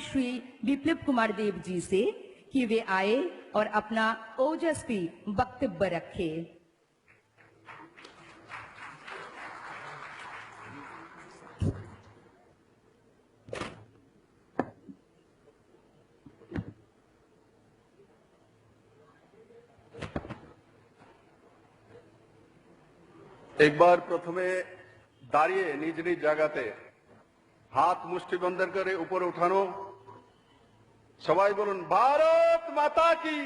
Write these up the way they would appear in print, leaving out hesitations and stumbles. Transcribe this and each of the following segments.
श्री विप्लव कुमार देव जी से कि वे आए और अपना ओजस्वी वक्तव्य रखे। एक बार प्रथमे दाड़िए निज निज জায়গাতে हाथ मुष्टिबंधन करे ऊपर उठानो। सबाई बोलुन भारत माता की,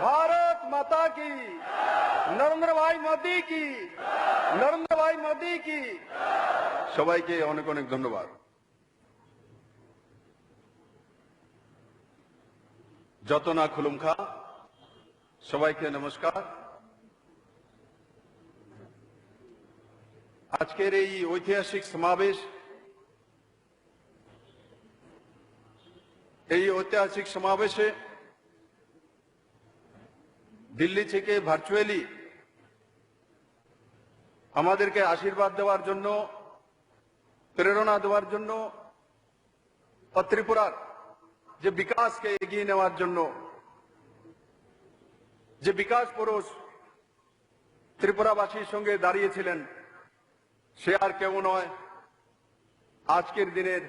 भारत माता की, नरेंद्र भाई मोदी की, नरेंद्र भाई मोदी की। সবাইকে অনেক অনেক ধন্যবাদ। যত না খুলুমখা সবাইকে নমস্কার। আজকের এই ঐতিহাসিক সমাবেশ, এই ঐতিহাসিক সমাবেশে দিল্লি থেকে ভার্চুয়ালি আমাদেরকে আশীর্বাদ দেওয়ার জন্য, প্রেরণা দেওয়ার জন্য, ত্রিপুরার যে বিকাশকে এগিয়ে নেওয়ার জন্য যে বিকাশ পুরুষ ত্রিপুরাবাসীর সঙ্গে দাঁড়িয়েছিলেন, সে আর কেউ নয়, আজকের দিনের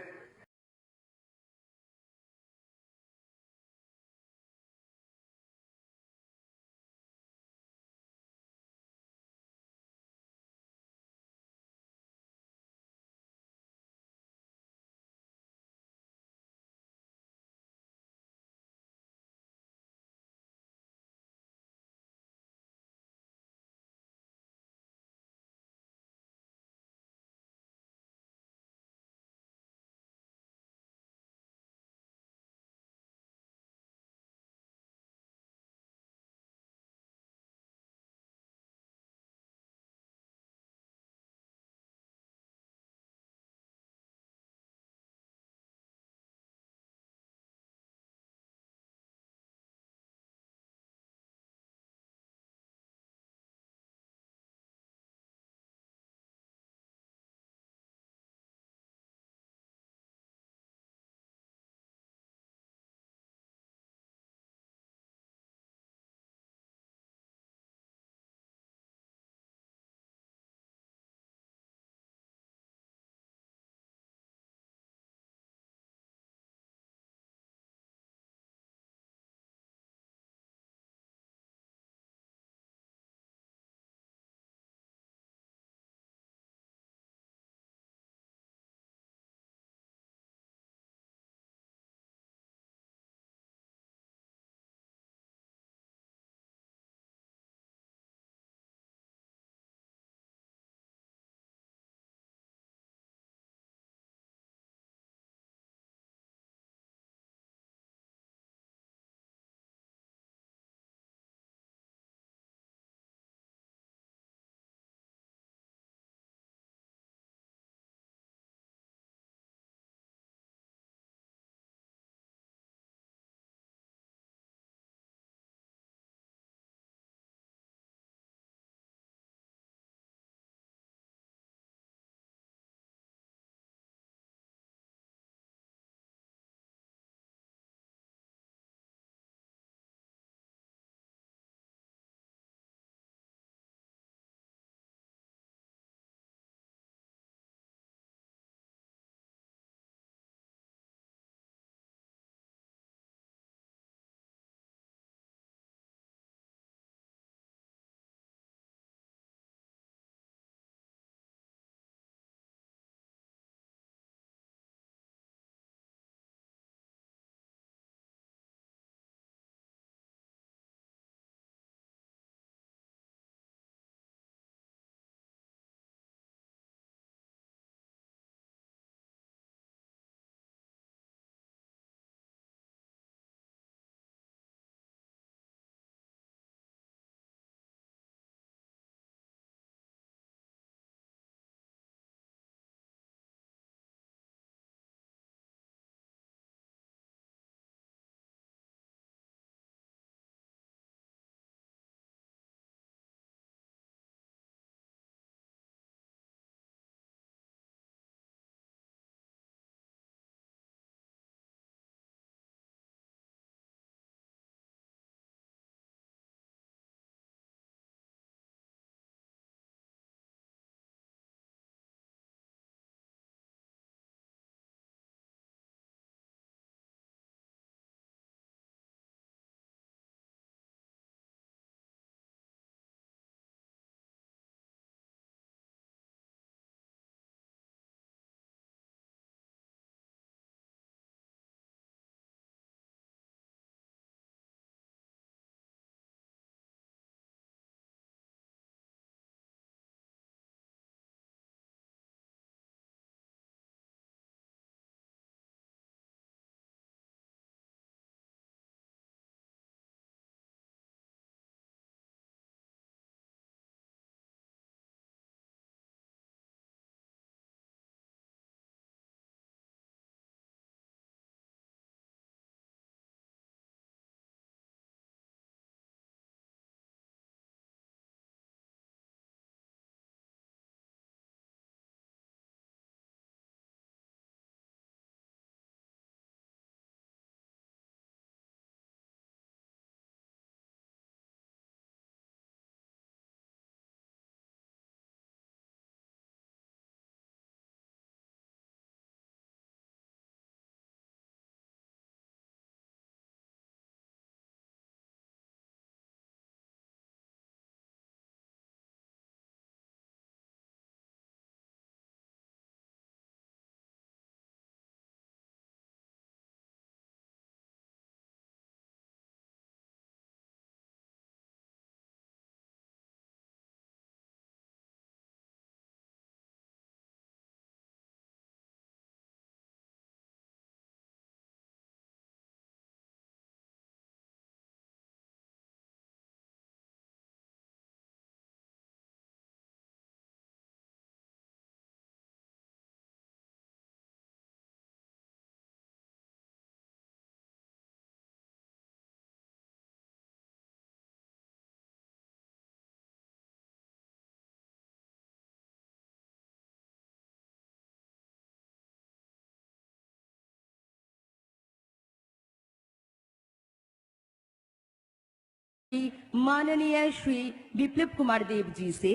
माननीय श्री विप्लव कुमार देव जी से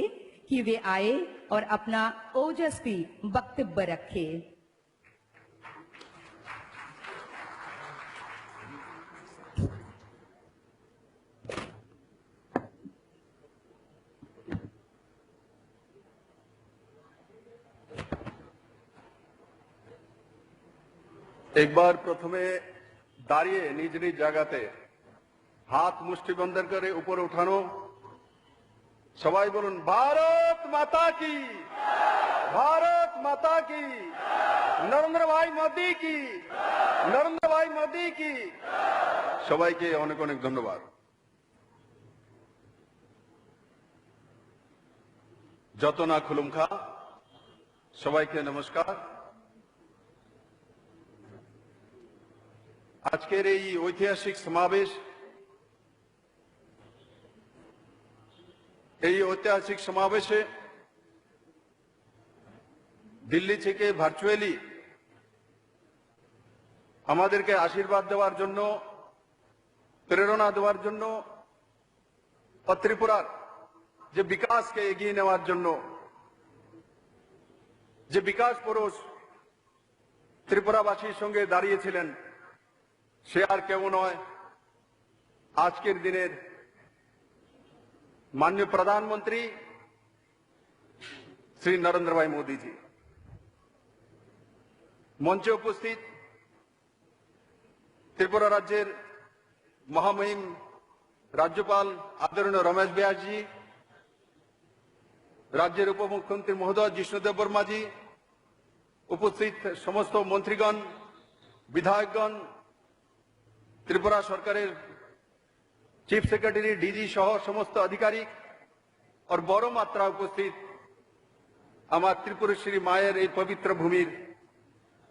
कि वे आए और अपना ओजस्वी वक्तव्य रखे। একবার প্রথমে দাঁড়িয়ে নিজ নিজ জায়গাতে হাত মুষ্টি বন্ধ করে উপরে উঠানো, সবাই বলুন ভারত মাতা কি, ভারত মাতা কি, নরেন্দ্র ভাই মোদী কি, নরেন্দ্র ভাই মোদী কি। সবাইকে অনেক অনেক ধন্যবাদ। যত না খুলুমখা, সবাইকে নমস্কার। আজকের এই ঐতিহাসিক সমাবেশ, এই ঐতিহাসিক সমাবেশে দিল্লি থেকে ভার্চুয়ালি আমাদেরকে আশীর্বাদ দেওয়ার জন্য, প্রেরণা দেওয়ার জন্য, ত্রিপুরার যে বিকাশকে এগিয়ে নেওয়ার জন্য যে বিকাশ পুরুষ ত্রিপুরাবাসীর সঙ্গে দাঁড়িয়েছিলেন, সে আর কেউ নয়, আজকের দিনের माननीय प्रधानमंत्री श्री नरेंद्र भाई मोदी जी। मंचे उपस्थित त्रिपुरा राज्य महामहिम राज्यपाल आदरणीय रमेश व्यास जी, राज्य उप मुख्यमंत्री महोदय जिष्णुदेव वर्मा जी, उपस्थित समस्त मंत्रीगण, विधायकगण, त्रिपुरा सरकारेर चीफ सेक्रेटारी, डीजी सह समस्त अधिकारी और बड़ मात्रा उपस्थित आमार त्रिपुरेश्वरी मायेर এই पवित्र भूमिर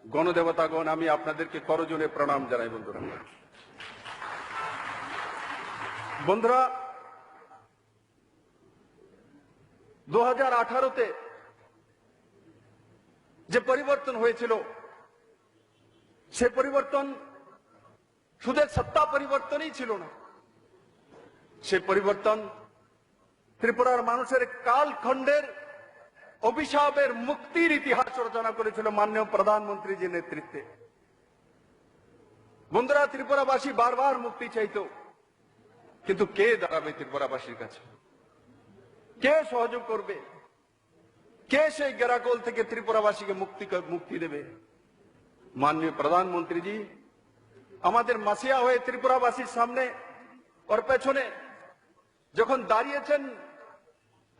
गणदेवतागण, आमी आपनादेरके करजोड़े प्रणाम जानाई। बंधुरा बंधुरा 2018 যে পরিবর্তন হয়েছিল, সে পরিবর্তন শুধু সত্তা পরিবর্তনই ছিল না, সে পরিবর্তন ত্রিপুরার মানুষের কালখণ্ডের অভিশাপের মুক্তির ইতিহাস রচনা করেছিল মাননীয় প্রধানমন্ত্রীজির নেতৃত্বে। বন্ধুরা, ত্রিপুরাবাসী বারবার মুক্তি চাইতো, কিন্তু কে দাঁড়াবে ত্রিপুরাবাসীর কাছে? কে সহযোগ করবে? কে সেই গেরাকোল থেকে ত্রিপুরাবাসীকে মুক্তি দেবে? মাননীয় প্রধানমন্ত্রীজি আমাদের মাসিয়া হয়ে ত্রিপুরাবাসীর সামনে ওর পেছনে যখন দাঁড়িয়েছেন,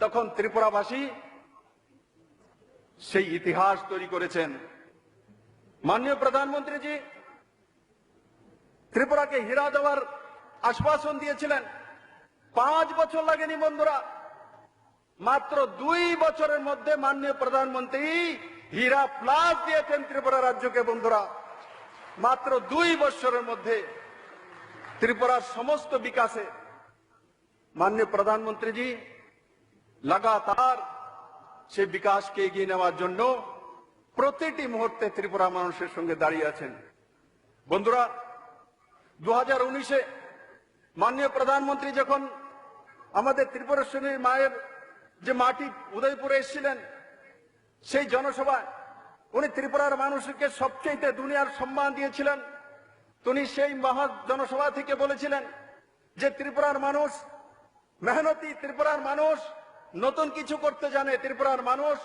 তখন ত্রিপুরাবাসী সেই ইতিহাস তৈরি করেছেন। মাননীয় প্রধানমন্ত্রীজি ত্রিপুরাকে হীরা দেওয়ার আশ্বাসন দিয়েছিলেন। 5 বছর লাগেনি বন্ধুরা, মাত্র 2 বছরের মধ্যে মাননীয় প্রধানমন্ত্রী হীরা প্লাস দিয়েছেন ত্রিপুরা রাজ্যকে। বন্ধুরা, মাত্র 2 বছরের মধ্যে ত্রিপুরার সমস্ত বিকাশে माननीय प्रधानमंत्री जी लगातार से विकास के एगिए नेওয়ার জন্য প্রতিটি মুহূর্তে ত্রিপুরা মানুষের সঙ্গে দাঁড়িয়ে আছেন। বন্ধুরা, 2019-এ মাননীয় প্রধানমন্ত্রী যখন আমাদের ত্রিপুরেশ্বরী মায়ের যে মাটি উদয়পুরে এসেছিলেন, সেই জনসভায় উনি ত্রিপুরার মানুষকে সবচেয়ে দুনিয়ার সম্মান দিয়েছিলেন। তিনি সেই মহা জনসভা থেকে বলেছিলেন যে ত্রিপুরার মানুষ মেহনতি, ত্রিপুরার মানুষ নতুন কিছু করতে জানে, ত্রিপুরার মানুষ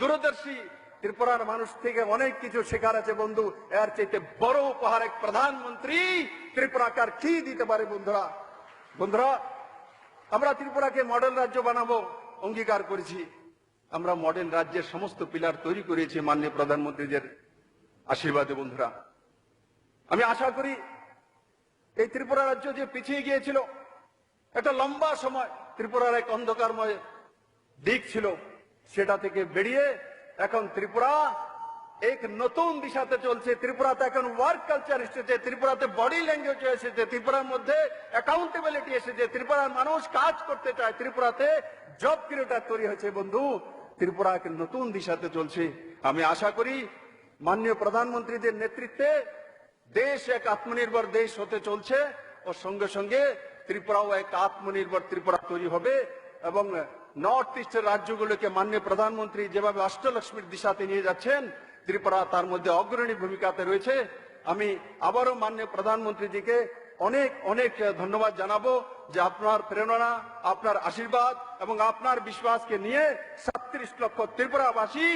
দূরদর্শী, ত্রিপুরার মানুষ থেকে অনেক কিছু শেখার আছে। বন্ধু, এর চাইতে বড় উপহার এক প্রধানমন্ত্রী ত্রিপুরাকে আর কি দিতে পারে? বন্ধুরা, বন্ধুরা আমরা ত্রিপুরাকে মডেল রাজ্য বানাবো অঙ্গীকার করেছি। আমরা মডেল রাজ্যের সমস্ত পিলার তৈরি করেছি মাননীয় প্রধানমন্ত্রীদের আশীর্বাদে। বন্ধুরা, আমি আশা করি এই ত্রিপুরা রাজ্য যে পিছিয়ে গিয়েছিল, একটা লম্বা সময় ত্রিপুরার এক অন্ধকারময় দিক ছিল, সেটা থেকে বেরিয়ে এখন ত্রিপুরা এক নতুন দিশাতে চলছে। ত্রিপুরাতে এখন ওয়ার্ক কালচার এসেছে, ত্রিপুরাতে বডি ল্যাঙ্গুয়েজ এসেছে, ত্রিপুরার মধ্যে অ্যাকাউন্টেবিলিটি এসেছে, ত্রিপুরার মানুষ কাজ করতে চায়, ত্রিপুরাতে জব ক্রিয়েটার তৈরি হয়েছে। বন্ধু, ত্রিপুরা এক নতুন দিশাতে চলছে। আমি আশা করি মাননীয় প্রধানমন্ত্রীদের নেতৃত্বে দেশ এক আত্মনির্ভর দেশ হতে চলছে, ও সঙ্গে সঙ্গে ত্রিপুরাও এক আত্মনির্ভর ত্রিপুরা তৈরি হবে এবং নর্থ ইস্টের রাজ্যগুলোকে মাননীয় প্রধানমন্ত্রী যেভাবে অষ্টলক্ষ্মীর দিশাতে নিয়ে যাচ্ছেন, ত্রিপুরা তার মধ্যে অগ্রণী ভূমিকাতে রয়েছে। আমি আবারও মাননীয় প্রধানমন্ত্রীজিকে অনেক অনেক ধন্যবাদ জানাবো যে আপনার প্রেরণা, আপনার আশীর্বাদ এবং আপনার বিশ্বাসকে নিয়ে 37 লক্ষ ত্রিপুরাবাসী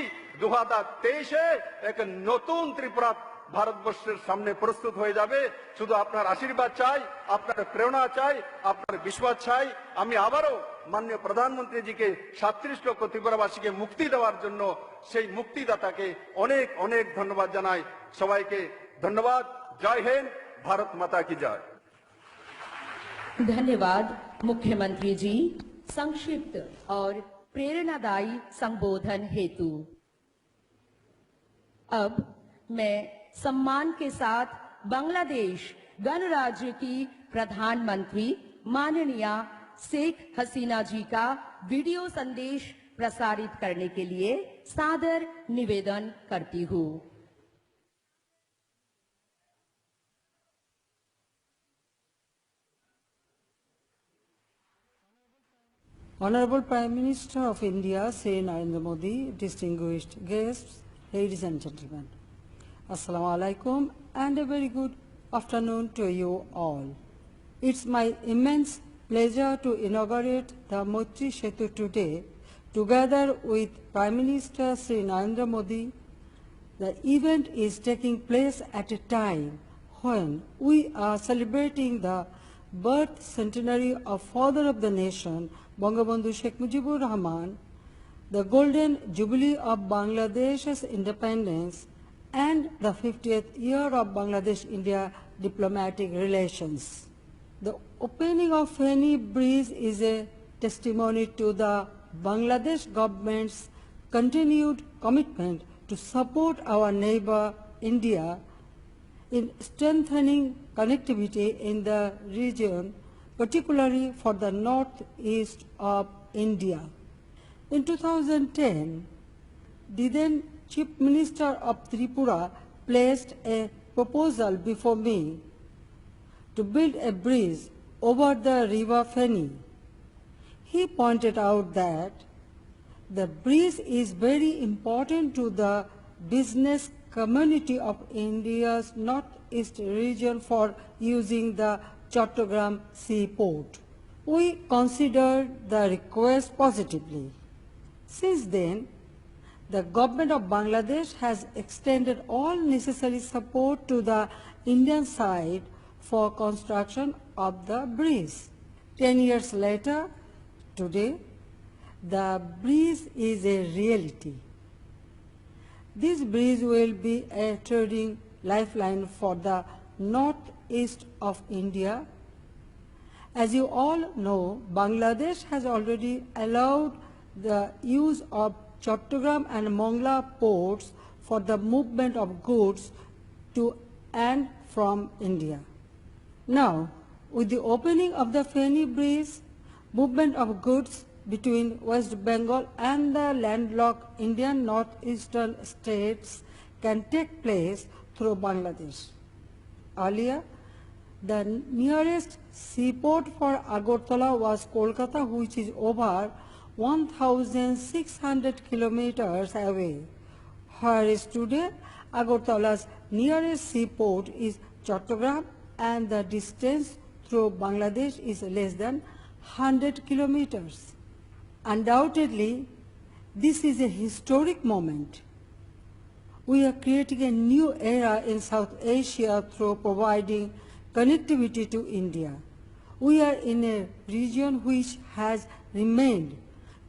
2023-এ এক নতুন ত্রিপুরা ভারতবর্ষের সামনে প্রস্তুত হয়ে যাবে। শুধু আপনার আশীর্বাদ চাই, আপনার প্রেরণা চাই, আপনার বিশ্বাস চাই। আমি আবারও মাননীয় প্রধানমন্ত্রীজিকে 37 লক্ষ ত্রিপুরাবাসীকে মুক্তি দেওয়ার জন্য সেই মুক্তিদাতাকে অনেক অনেক ধন্যবাদ জানাই। সবাইকে ধন্যবাদ। জয় হিন্দ, भारत माता की जय। धन्यवाद मुख्यमंत्री जी संक्षिप्त और प्रेरणादायी संबोधन हेतु। अब मैं सम्मान के साथ बांग्लादेश गणराज्य की प्रधानमंत्री माननीय शेख हसीना जी का वीडियो संदेश प्रसारित करने के लिए सादर निवेदन करती हूँ। Honorable Prime Minister of India, Shri Narendra Modi, distinguished guests, ladies and gentlemen, Assalamu alaikum and a very good afternoon to you all. It's my immense pleasure to inaugurate the Maitri Setu today together with Prime Minister Shri Narendra Modi. The event is taking place at a time when we are celebrating the birth centenary of Father of the Nation, Bangabandhu Sheikh Mujibur Rahman, the golden jubilee of Bangladesh's independence, and the 50th year of Bangladesh-India diplomatic relations. The opening of Feni Bridge is a testimony to the Bangladesh government's continued commitment to support our neighbor India in strengthening connectivity in the region, particularly for the northeast of India. In 2010, the then Chief Minister of Tripura placed a proposal before me to build a bridge over the river Feni. He pointed out that the bridge is very important to the business community of India's northeast region for using the Chattogram seaport. We considered the request positively. Since then, the government of Bangladesh has extended all necessary support to the Indian side for construction of the bridge. 10 years later, today, the bridge is a reality. This bridge will be a trading lifeline for the northeast of India. As you all know, Bangladesh has already allowed the use of Chattogram and Mongla ports for the movement of goods to and from India. Now, with the opening of the Feni Bridge, movement of goods between West Bengal and the landlocked Indian northeastern states can take place through Bangladesh. Earlier, the nearest seaport for Agartala was Kolkata, which is over 1,600 kilometers away, whereas today Agartala's nearest seaport is Chattogram and the distance through Bangladesh is less than 100 kilometers. Undoubtedly, this is a historic moment. We are creating a new era in South Asia through providing connectivity to India. We are in a region which has remained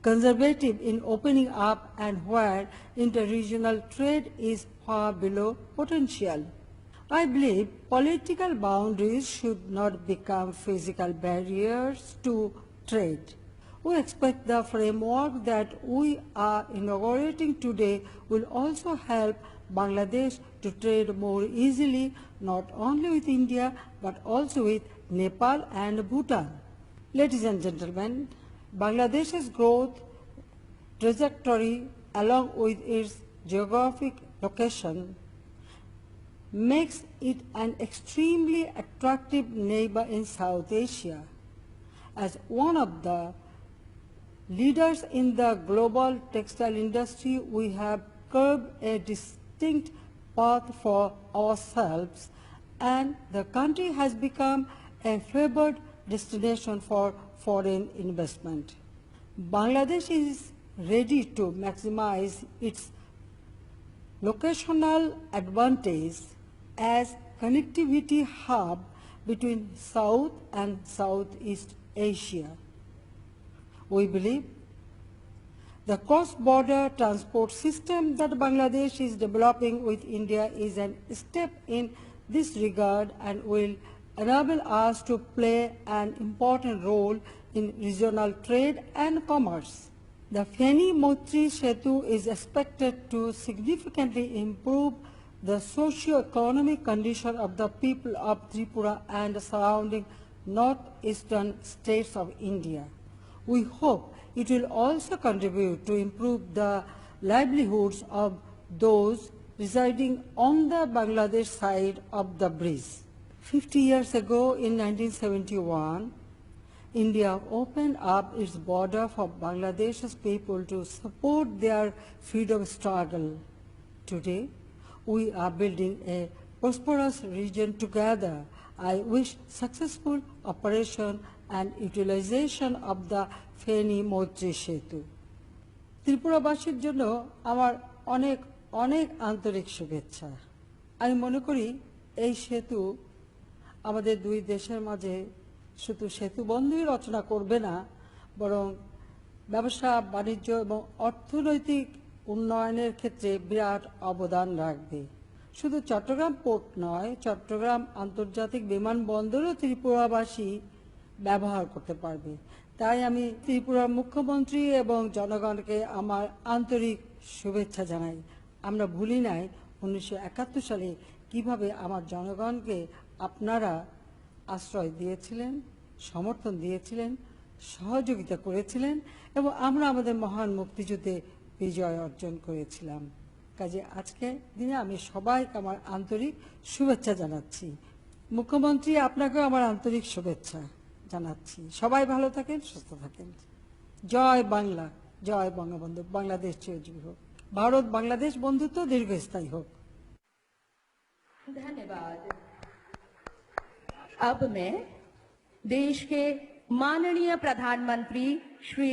conservative in opening up and where interregional trade is far below potential. I believe political boundaries should not become physical barriers to trade. We expect the framework that we are inaugurating today will also help Bangladesh to trade more easily, not only with India, but also with Nepal and Bhutan. Ladies and gentlemen, Bangladesh's growth trajectory, along with its geographic location, makes it an extremely attractive neighbor in South Asia. As one of the leaders in the global textile industry, we have carved a distinct path for ourselves, and the country has become a favored destination for foreign investment. Bangladesh is ready to maximize its locational advantage as connectivity hub between South and Southeast Asia. We believe the cross-border transport system that Bangladesh is developing with India is a step in this regard and will enable us to play an important role in regional trade and commerce. The Feni Moitri Setu is expected to significantly improve the socio-economic condition of the people of Tripura and the surrounding northeastern states of India. We hope it will also contribute to improve the livelihoods of those residing on the Bangladesh side of the bridge. 50 years ago, in 1971, India opened up its border for Bangladesh's people to support their freedom struggle. Today, we are building a prosperous region together. I wish successful operation and utilization of the Feni Moitri Setu. ত্রিপুরাবাসীর জন্য আমার অনেক অনেক আন্তরিক শুভেচ্ছা। আমি মনে করি এই সেতু আমাদের দুই দেশের মাঝে শুধু সেতু বন্ধই রচনা করবে না, বরং ব্যবসা বাণিজ্য এবং অর্থনৈতিক উন্নয়নের ক্ষেত্রে বিরাট অবদান রাখবে। শুধু চট্টগ্রাম পোর্ট নয়, চট্টগ্রাম আন্তর্জাতিক বিমানবন্দরও ত্রিপুরাবাসী ব্যবহার করতে পারবে। তাই আমি ত্রিপুরার মুখ্যমন্ত্রী এবং জনগণকে আমার আন্তরিক শুভেচ্ছা জানাই। আমরা ভুলি নাই 1971 সালে কিভাবে আমার জনগণকে আপনারা আশ্রয় দিয়েছিলেন, সমর্থন দিয়েছিলেন, সহযোগিতা করেছিলেন এবং আমরা আমাদের মহান মুক্তিযুদ্ধে বিজয় অর্জন করেছিলাম। কাজে আজকে দিনে আমি সবাইকে আমার আন্তরিক শুভেচ্ছা জানাচ্ছি। মুখ্যমন্ত্রী, আপনাকেও আমার আন্তরিক শুভেচ্ছা জানাচ্ছি। সবাই ভালো থাকেন, সুস্থ থাকেন। জয় বাংলা, জয় বঙ্গবন্ধু। বাংলাদেশ চিরজীবী হোক। ভারত বাংলাদেশ বন্ধুত্ব দীর্ঘস্থায়ী হোক। धन्यवाद। अब मैं देश के माननीय प्रधानमंत्री श्री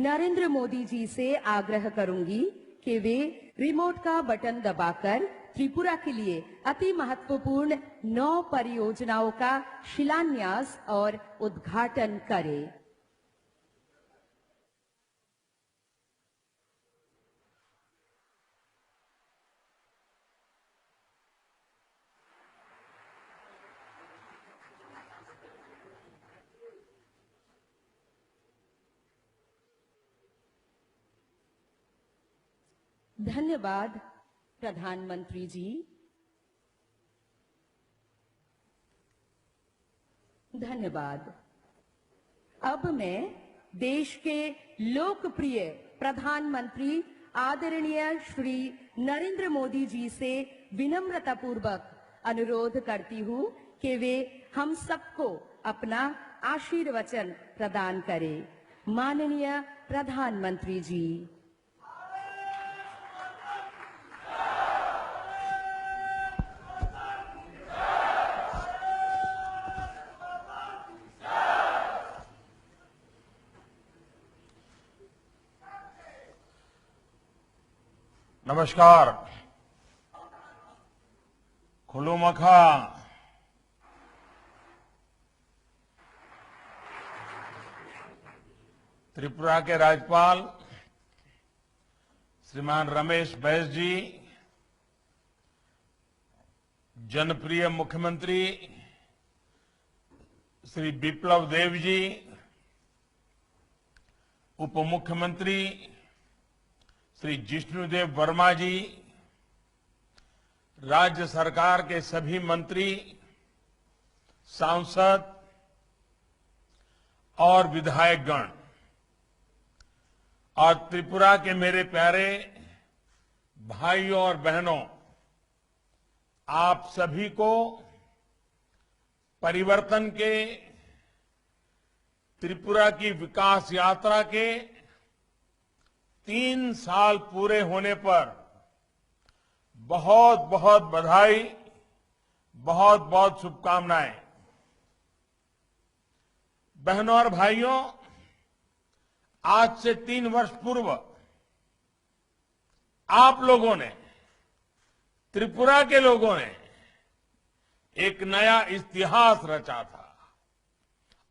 नरेंद्र मोदी जी से आग्रह करूंगी कि वे रिमोट का बटन दबाकर त्रिपुरा के लिए अति महत्वपूर्ण 9 परियोजनाओं का शिलान्यास और उद्घाटन करें। धन्यवाद प्रधानमंत्री जी। धन्यवाद। अब मैं देश के लोकप्रिय प्रधानमंत्री आदरणीय श्री नरेंद्र मोदी जी से विनम्रतापूर्वक अनुरोध करती हूं कि वे हम सबको अपना आशीर्वचन प्रदान करें। माननीय प्रधानमंत्री जी। नमस्कार। खुलू मखा। त्रिपुरा के राज्यपाल श्रीमान रमेश बैस जी, जनप्रिय मुख्यमंत्री श्री बिप्लब देव जी, उप मुख्यमंत्री श्री जिष्णुदेव वर्मा जी, राज्य सरकार के सभी मंत्री, सांसद और विधायकगण और त्रिपुरा के मेरे प्यारे भाइयों और बहनों, आप सभी को परिवर्तन के त्रिपुरा की विकास यात्रा के 3 साल पूरे होने पर बहुत बहुत बधाई, बहुत बहुत शुभकामनाएं। बहनों और भाइयों, आज से 3 वर्ष पूर्व आप लोगों ने, त्रिपुरा के लोगों ने एक नया इतिहास रचा था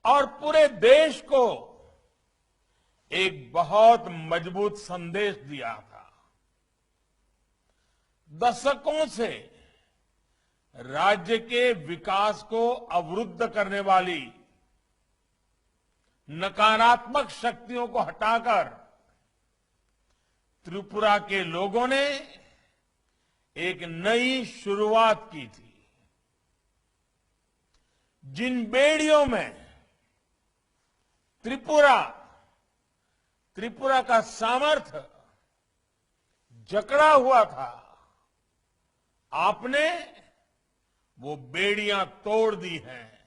और पूरे देश को एक बहुत मजबूत संदेश दिया था। दशकों से राज्य के विकास को अवरुद्ध करने वाली नकारात्मक शक्तियों को हटाकर त्रिपुरा के लोगों ने एक नई शुरुआत की थी। जिन बेड़ियों में त्रिपुरा का सामर्थ्य जकड़ा हुआ था, आपने वो बेड़ियां तोड़ दी हैं,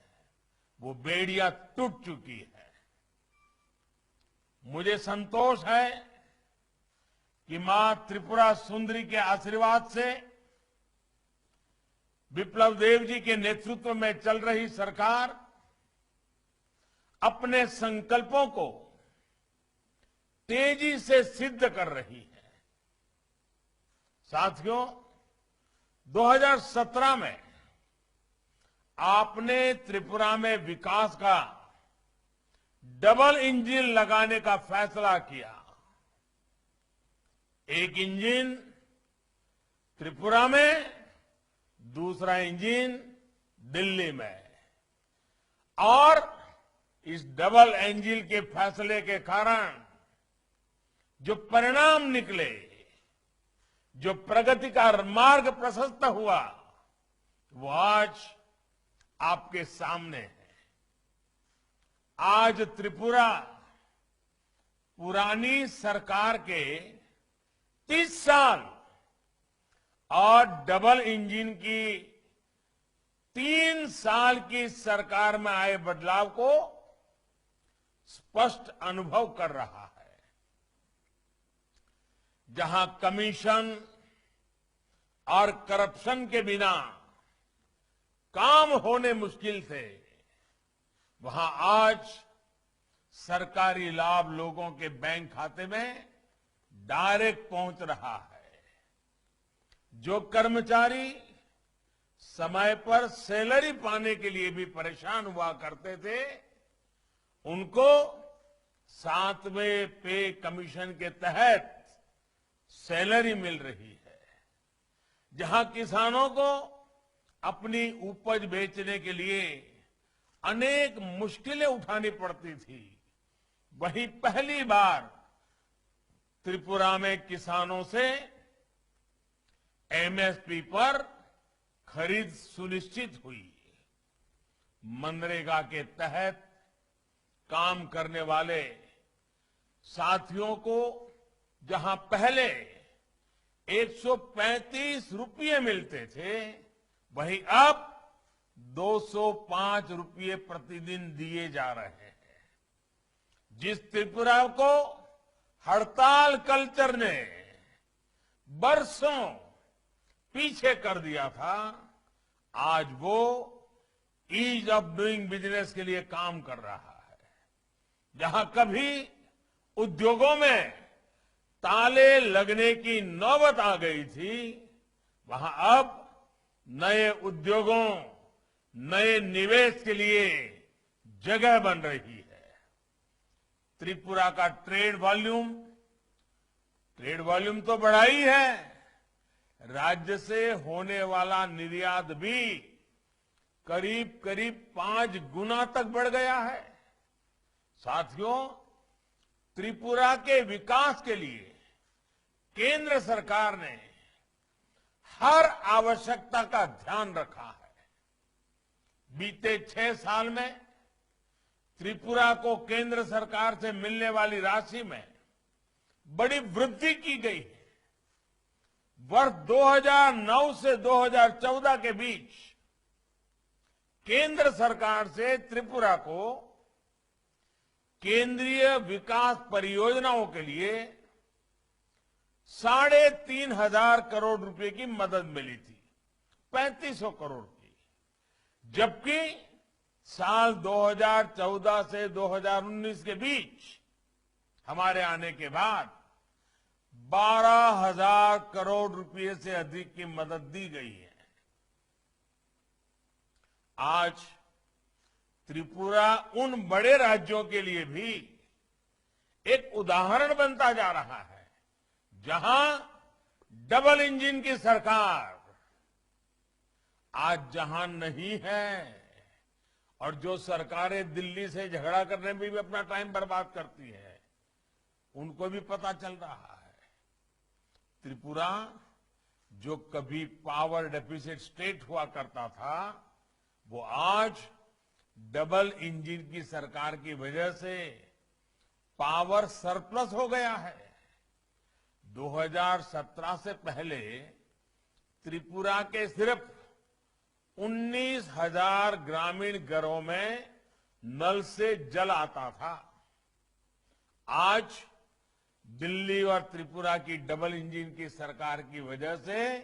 वो बेड़ियां टूट चुकी है। मुझे संतोष है कि मां त्रिपुरा सुंदरी के आशीर्वाद से विप्लव देव जी के नेतृत्व में चल रही सरकार अपने संकल्पों को तेजी से सिद्ध कर रही है। साथियों, 2017 में आपने त्रिपुरा में विकास का डबल इंजन लगाने का फैसला किया। एक इंजन त्रिपुरा में, दूसरा इंजन दिल्ली में, और इस डबल इंजन के फैसले के कारण जो परिणाम निकले, जो प्रगति का मार्ग प्रशस्त हुआ, वो आज आपके सामने है। आज त्रिपुरा पुरानी सरकार के 30 साल और डबल इंजन की 3 साल की सरकार में आए बदलाव को स्पष्ट अनुभव कर रहा है। जहां कमीशन और करप्शन के बिना काम होने मुश्किल थे, वहां आज सरकारी लाभ लोगों के बैंक खाते में डायरेक्ट पहुंच रहा है। जो कर्मचारी समय पर सैलरी पाने के लिए भी परेशान हुआ करते थे, उनको 7वें पे कमीशन के तहत सैलरी मिल रही है। जहां किसानों को अपनी उपज बेचने के लिए अनेक मुश्किलें उठानी पड़ती थी, वहीं पहली बार त्रिपुरा में किसानों से एमएसपी पर खरीद सुनिश्चित हुई। मनरेगा के तहत काम करने वाले साथियों को जहां पहले 135 रुपये मिलते थे, वहीं अब 205 रुपये प्रतिदिन दिए जा रहे हैं। जिस त्रिपुरा को हड़ताल कल्चर ने बरसों पीछे कर दिया था, आज वो ईज ऑफ डूइंग बिजनेस के लिए काम कर रहा है। जहां कभी उद्योगों में ताले लगने की नौबत आ गई थी, वहां अब नए उद्योगों, नए निवेश के लिए जगह बन रही है। त्रिपुरा का ट्रेड वॉल्यूम तो बढ़ा ही है, राज्य से होने वाला निर्यात भी करीब करीब 5 गुना तक बढ़ गया है। साथियों, त्रिपुरा के विकास के लिए केंद्र सरकार ने हर आवश्यकता का ध्यान रखा है। बीते 6 साल में त्रिपुरा को केंद्र सरकार से मिलने वाली राशि में बड़ी वृद्धि की गई है। वर्ष 2009 से 2014 के बीच केंद्र सरकार से त्रिपुरा को केंद्रीय विकास परियोजनाओं के लिए 3,500 करोड़ रुपए की मदद मिली थी, 3,500 करोड़ की। जबकि साल 2014 से 2019 के बीच हमारे आने के बाद 12,000 करोड़ रुपए से अधिक की मदद दी गई है। आज त्रिपुरा उन बड़े राज्यों के लिए भी एक उदाहरण बनता जा रहा है जहां डबल इंजन की सरकार आज जहां नहीं है और जो सरकारें दिल्ली से झगड़ा करने में भी अपना टाइम बर्बाद करती है, उनको भी पता चल रहा है त्रिपुरा जो कभी पावर डेफिसिट स्टेट हुआ करता था, वो आज डबल इंजन की सरकार की वजह से पावर सरप्लस हो गया है। 2017 से पहले त्रिपुरा के सिर्फ 19,000 ग्रामीण घरों में नल से जल आता था। आज दिल्ली और त्रिपुरा की डबल इंजन की सरकार की वजह से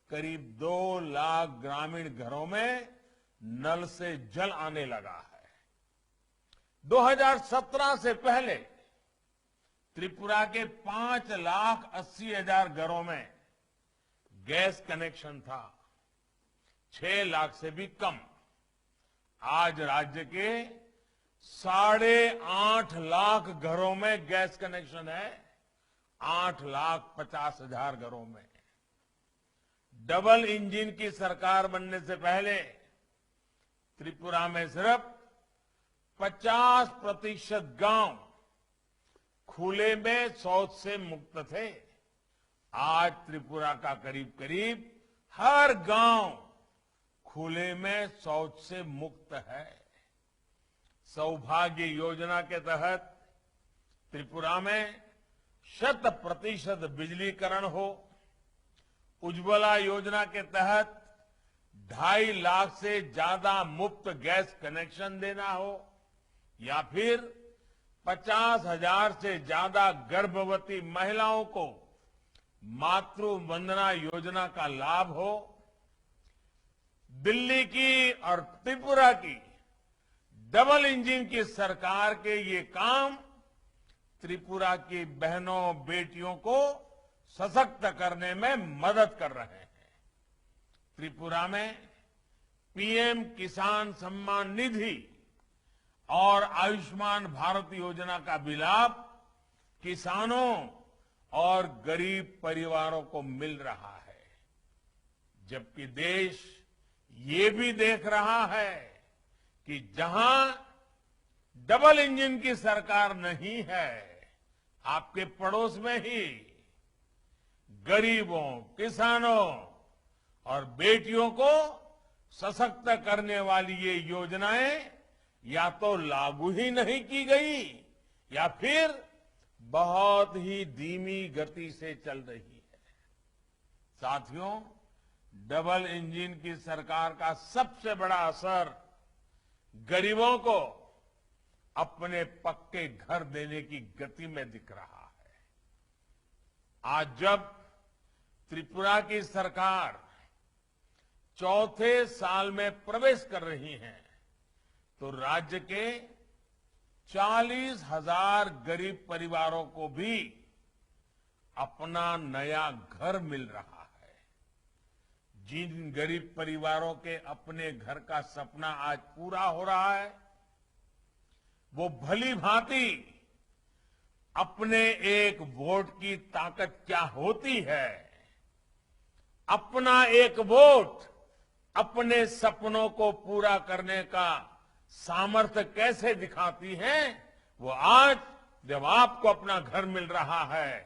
करीब 2 लाख ग्रामीण घरों में नल से जल आने लगा है। 2017 से पहले त्रिपुरा के 5,80,000 घरों में गैस कनेक्शन था, 6 लाख से भी कम। आज राज्य के 8.5 लाख घरों में गैस कनेक्शन है, 8,50,000 घरों में। डबल इंजन की सरकार बनने से पहले त्रिपुरा में सिर्फ 50% गांव खुले में शौच से मुक्त थे। आज त्रिपुरा का करीब करीब हर गांव खुले में शौच से मुक्त है। सौभाग्य योजना के तहत त्रिपुरा में 100% बिजलीकरण हो, उज्ज्वला योजना के तहत 2.5 लाख से ज्यादा मुफ्त गैस कनेक्शन देना हो, या फिर 50,000 से ज्यादा गर्भवती महिलाओं को मातृ वंदना योजना का लाभ हो। दिल्ली की और त्रिपुरा की डबल इंजन की सरकार के ये काम त्रिपुरा की बहनों बेटियों को सशक्त करने में मदद कर रहे हैं। त्रिपुरा में पीएम किसान सम्मान निधि और आयुष्मान भारत योजना का भी लाभ किसानों और गरीब परिवारों को मिल रहा है, जबकि देश ये भी देख रहा है कि जहां डबल इंजन की सरकार नहीं है, आपके पड़ोस में ही गरीबों, किसानों और बेटियों को सशक्त करने वाली ये योजनाएं या तो लागू ही नहीं की गई या फिर बहुत ही धीमी गति से चल रही है। साथियों, डबल इंजन की सरकार का सबसे बड़ा असर गरीबों को अपने पक्के घर देने की गति में दिख रहा है। आज जब त्रिपुरा की सरकार चौथे साल में प्रवेश कर रही है, तो राज्य के 40,000 गरीब परिवारों को भी अपना नया घर मिल रहा है। जिन गरीब परिवारों के अपने घर का सपना आज पूरा हो रहा है, वो भली भांति अपने एक वोट की ताकत क्या होती है, अपना एक वोट अपने सपनों को पूरा करने का सामर्थ्य कैसे दिखाती है, वो आज जब आपको अपना घर मिल रहा है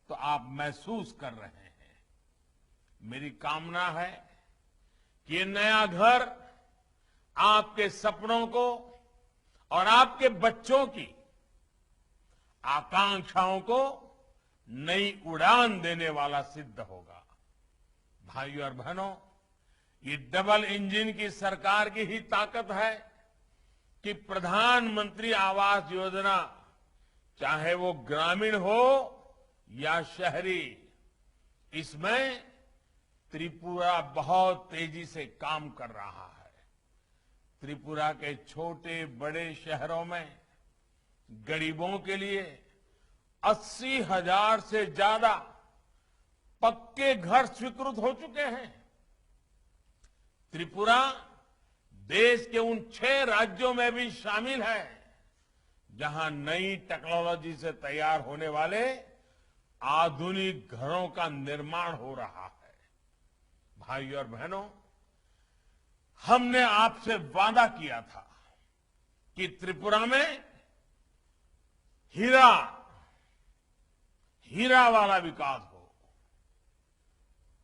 तो आप महसूस कर रहे हैं। मेरी कामना है कि ये नया घर आपके सपनों को और आपके बच्चों की आकांक्षाओं को नई उड़ान देने वाला सिद्ध होगा। भाइयों और बहनों, ये डबल इंजन की सरकार की ही ताकत है कि प्रधानमंत्री आवास योजना चाहे वो ग्रामीण हो या शहरी, इसमें त्रिपुरा बहुत तेजी से काम कर रहा है। त्रिपुरा के छोटे बड़े शहरों में गरीबों के लिए 80,000 से ज्यादा पक्के घर स्वीकृत हो चुके हैं। त्रिपुरा देश के उन 6 राज्यों में भी शामिल है जहां नई टेक्नोलॉजी से तैयार होने वाले आधुनिक घरों का निर्माण हो रहा है। भाइयों और बहनों, हमने आपसे वादा किया था कि त्रिपुरा में हीरा वाला विकास हो,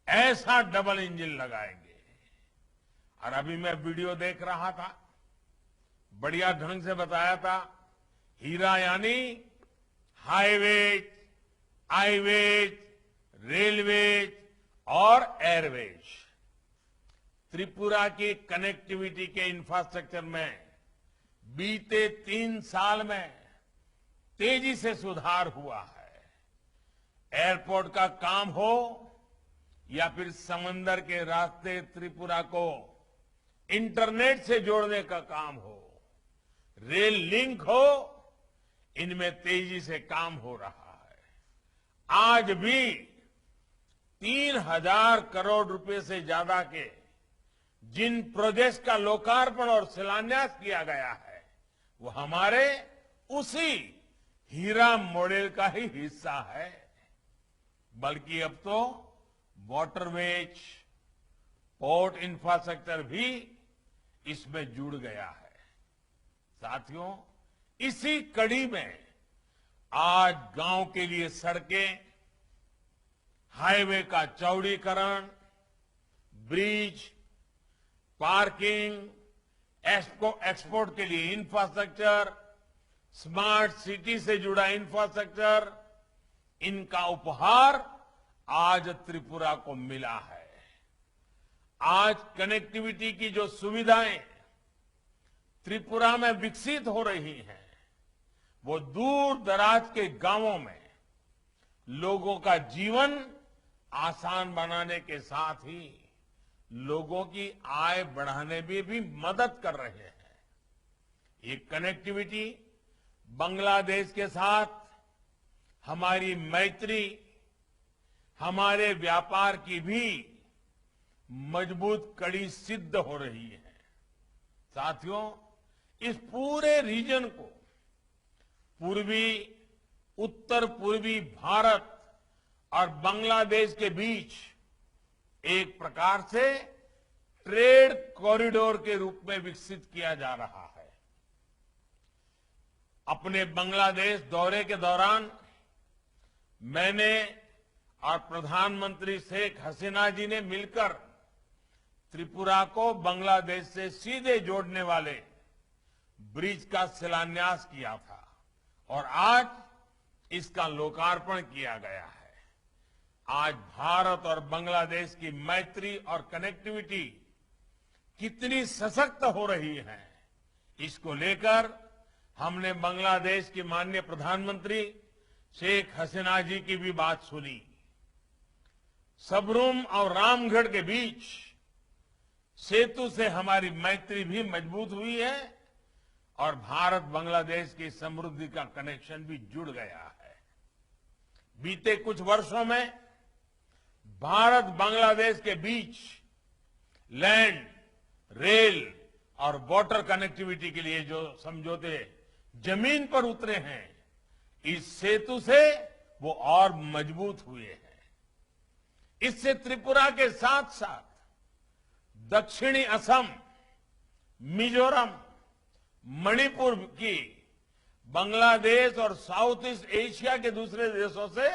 ऐसा डबल इंजन लगाएंगे। और अभी मैं वीडियो देख रहा था, बढ़िया ढंग से बताया था। हीरा यानी हाईवेज, आईवेज, रेलवेज और एयरवेज। त्रिपुरा की कनेक्टिविटी के इंफ्रास्ट्रक्चर में बीते 3 साल में तेजी से सुधार हुआ है। एयरपोर्ट का काम हो या फिर समंदर के रास्ते त्रिपुरा को इंटरनेट से जोड़ने का काम हो, रेल लिंक हो, इनमें तेजी से काम हो रहा है। आज भी 3,000 करोड़ रुपए से ज्यादा के जिन प्रोजेक्ट्स का लोकार्पण और शिलान्यास किया गया है, वो हमारे उसी हीरा मॉडल का ही हिस्सा है। बल्कि अब तो वाटरवेज, पोर्ट इंफ्रास्ट्रक्चर भी इसमें जुड़ गया है। साथियों, इसी कड़ी में आज गांव के लिए सड़कें, हाईवे का चौड़ीकरण, ब्रिज, पार्किंग, एक्सपोर्ट के लिए इंफ्रास्ट्रक्चर, स्मार्ट सिटी से जुड़ा इंफ्रास्ट्रक्चर, इनका उपहार आज त्रिपुरा को मिला है। आज कनेक्टिविटी की जो सुविधाएं त्रिपुरा में विकसित हो रही हैं, वो दूर दराज के गांवों में लोगों का जीवन आसान बनाने के साथ ही लोगों की आय बढ़ाने में भी मदद कर रहे हैं। ये कनेक्टिविटी बांग्लादेश के साथ हमारी मैत्री, हमारे व्यापार की भी मजबूत कड़ी सिद्ध हो रही है। साथियों, इस पूरे रीजन को पूर्वी, उत्तर पूर्वी भारत और बांग्लादेश के बीच एक प्रकार से ट्रेड कॉरिडोर के रूप में विकसित किया जा रहा है। अपने बांग्लादेश दौरे के दौरान मैंने और प्रधानमंत्री शेख हसीना जी ने मिलकर त्रिपुरा को बांग्लादेश से सीधे जोड़ने वाले ब्रिज का शिलान्यास किया था और आज इसका लोकार्पण किया गया है। आज भारत और बांग्लादेश की मैत्री और कनेक्टिविटी कितनी सशक्त हो रही है, इसको लेकर हमने बांग्लादेश की माननीय प्रधानमंत्री शेख हसीना जी की भी बात सुनी। सबरूम और रामगढ़ के बीच सेतु से हमारी मैत्री भी मजबूत हुई है और भारत बांग्लादेश की समृद्धि का कनेक्शन भी जुड़ गया है। बीते कुछ वर्षों में भारत बांग्लादेश के बीच लैंड, रेल और वाटर कनेक्टिविटी के लिए जो समझौते जमीन पर उतरे हैं, इस सेतु से वो और मजबूत हुए हैं। इससे त्रिपुरा के साथ साथ दक्षिणी असम, मिजोरम, मणिपुर की बांग्लादेश और साउथ ईस्ट एशिया के दूसरे देशों से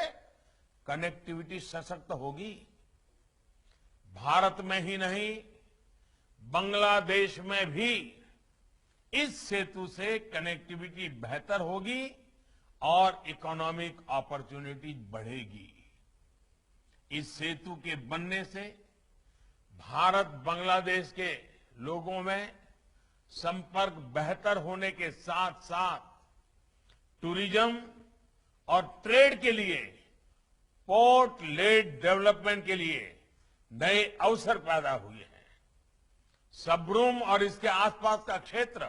कनेक्टिविटी सशक्त होगी। भारत में ही नहीं, बांग्लादेश में भी इस सेतु से कनेक्टिविटी बेहतर होगी और इकोनॉमिक अपॉर्चुनिटी बढ़ेगी। इस सेतु के बनने से भारत बांग्लादेश के लोगों में संपर्क बेहतर होने के साथ साथ टूरिज्म और ट्रेड के लिए, पोर्ट लेड डेवलपमेंट के लिए नए अवसर पैदा हुए हैं। सबरूम और इसके आसपास का क्षेत्र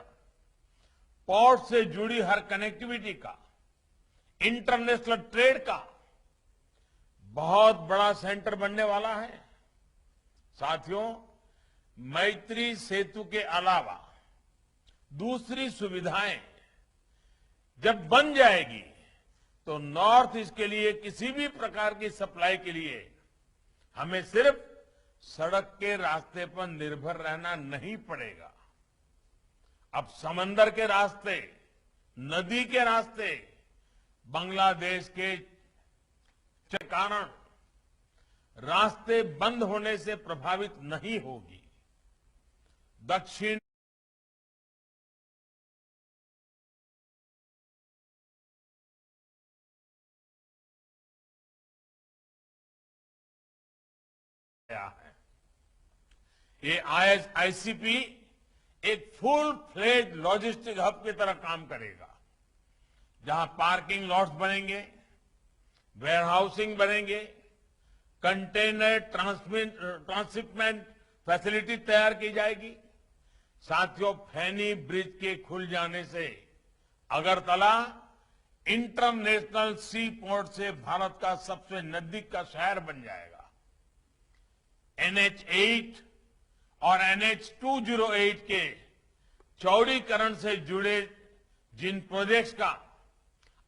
पोर्ट से जुड़ी हर कनेक्टिविटी का, इंटरनेशनल ट्रेड का बहुत बड़ा सेंटर बनने वाला है। साथियों, मैत्री सेतु के अलावा दूसरी सुविधाएं जब बन जाएगी तो नॉर्थ ईस्ट के लिए किसी भी प्रकार की सप्लाई के लिए हमें सिर्फ सड़क के रास्ते पर निर्भर रहना नहीं पड़ेगा। अब समंदर के रास्ते, नदी के रास्ते बांग्लादेश के कारण रास्ते बंद होने से प्रभावित नहीं होगी। दक्षिण है। ये आईसीपी एक फुल फ्लेज लॉजिस्टिक हब की तरह काम करेगा, जहां पार्किंग लॉट्स बनेंगे, वेयरहाउसिंग बनेंगे, कंटेनर ट्रांसशिपमेंट फैसिलिटी तैयार की जाएगी। साथियों, फैनी ब्रिज के खुल जाने से अगरतला इंटरनेशनल सी पोर्ट से भारत का सबसे नजदीक का शहर बन जाएगा। NH8 और NH208 के चौड़ीकरण से जुड़े जिन प्रोजेक्ट्स का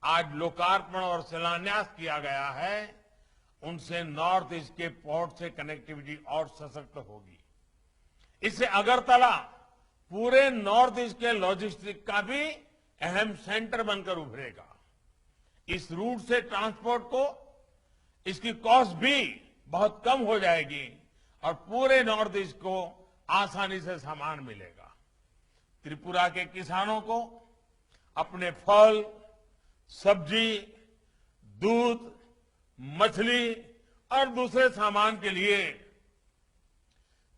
आज लोकार्पण और शिलान्यास किया गया है, उनसे नॉर्थ ईस्ट के पोर्ट से कनेक्टिविटी और सशक्त होगी। इससे अगरतला पूरे नॉर्थ ईस्ट के लॉजिस्टिक का भी अहम सेंटर बनकर उभरेगा। इस रूट से ट्रांसपोर्ट को इसकी कॉस्ट भी बहुत कम हो जाएगी और पूरे नॉर्थ ईस्ट को आसानी से सामान मिलेगा। त्रिपुरा के किसानों को अपने फल, सब्जी, दूध, मछली और दूसरे सामान के लिए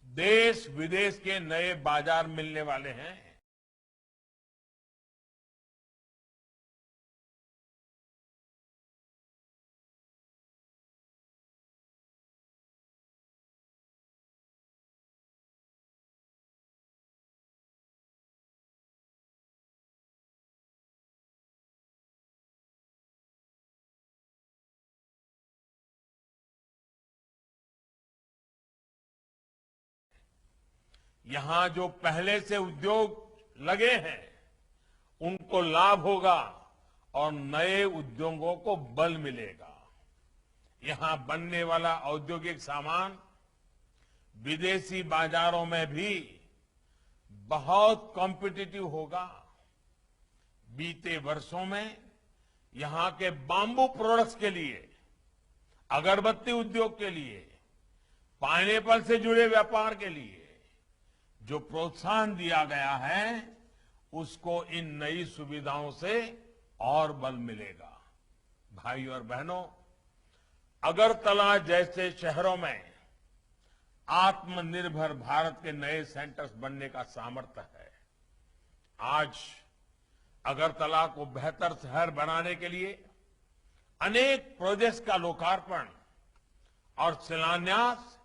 देश विदेश के नए बाजार मिलने वाले हैं। यहां जो पहले से उद्योग लगे हैं, उनको लाभ होगा और नए उद्योगों को बल मिलेगा। यहां बनने वाला औद्योगिक सामान विदेशी बाजारों में भी बहुत कॉम्पिटिटिव होगा। बीते वर्षों में यहां के बांबू प्रोडक्ट्स के लिए, अगरबत्ती उद्योग के लिए, पाइनएप्पल से जुड़े व्यापार के लिए जो प्रोत्साहन दिया गया है, उसको इन नई सुविधाओं से और बल मिलेगा। भाइयों और बहनों, अगरतला जैसे शहरों में आत्मनिर्भर भारत के नए सेंटर्स बनने का सामर्थ्य है। आज अगरतला को बेहतर शहर बनाने के लिए अनेक प्रोजेक्ट्स का लोकार्पण और शिलान्यास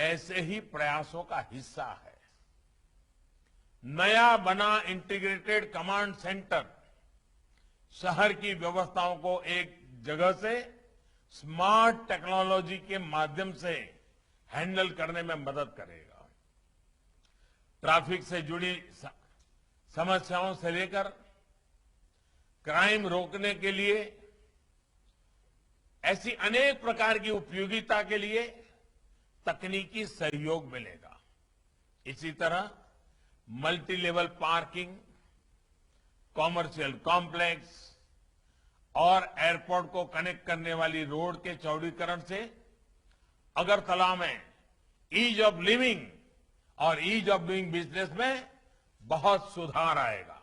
ऐसे ही प्रयासों का हिस्सा है। नया बना इंटीग्रेटेड कमांड सेंटर शहर की व्यवस्थाओं को एक जगह से स्मार्ट टेक्नोलॉजी के माध्यम से हैंडल करने में मदद करेगा। ट्रैफिक से जुड़ी समस्याओं से लेकर क्राइम रोकने के लिए ऐसी अनेक प्रकार की उपयोगिता के लिए तकनीकी सहयोग मिलेगा। इसी तरह multi level parking, commercial complex और एयरपोर्ट को कनेक्ट करने वाली रोड के चौड़ीकरण से अगरतला में ईज ऑफ लिविंग और ईज ऑफ डूइंग बिजनेस में बहुत सुधार आएगा।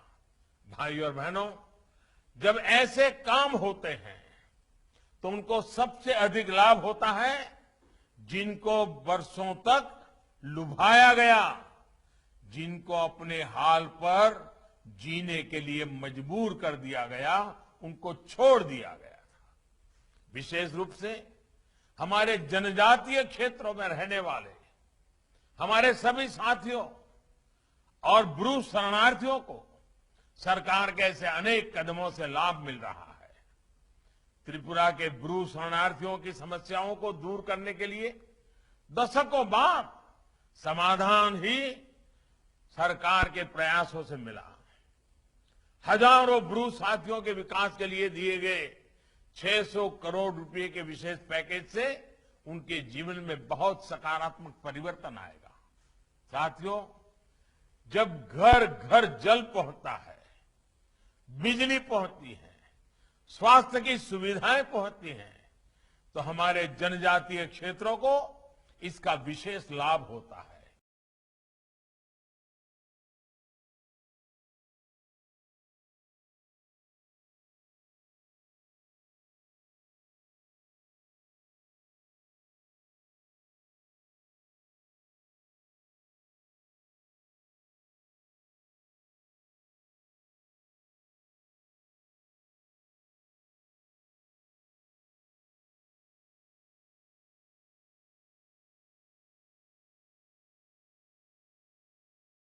भाइयों और बहनों, जब ऐसे काम होते हैं तो उनको सबसे अधिक लाभ होता है जिनको वर्षों तक लुभाया गया, जिनको अपने हाल पर जीने के लिए मजबूर कर दिया गया, उनको छोड़ दिया गया था। विशेष रूप से हमारे जनजातीय क्षेत्रों में रहने वाले हमारे सभी साथियों और ब्रू शरणार्थियों को सरकार के ऐसे अनेक कदमों से लाभ मिल रहा है। त्रिपुरा के ब्रू शरणार्थियों की समस्याओं को दूर करने के लिए दशकों बाद समाधान ही सरकार के प्रयासों से मिला। हजारों ब्रू साथियों के विकास के लिए दिए गए 600 करोड़ रुपए के विशेष पैकेज से उनके जीवन में बहुत सकारात्मक परिवर्तन आएगा। साथियों, जब घर घर जल पहुंचता है, बिजली पहुंचती है, स्वास्थ्य की सुविधाएं पहुंचती हैं, तो हमारे जनजातीय क्षेत्रों को इसका विशेष लाभ होता है।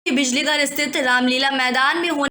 बिजलीघर स्थित रामलीला मैदान में होने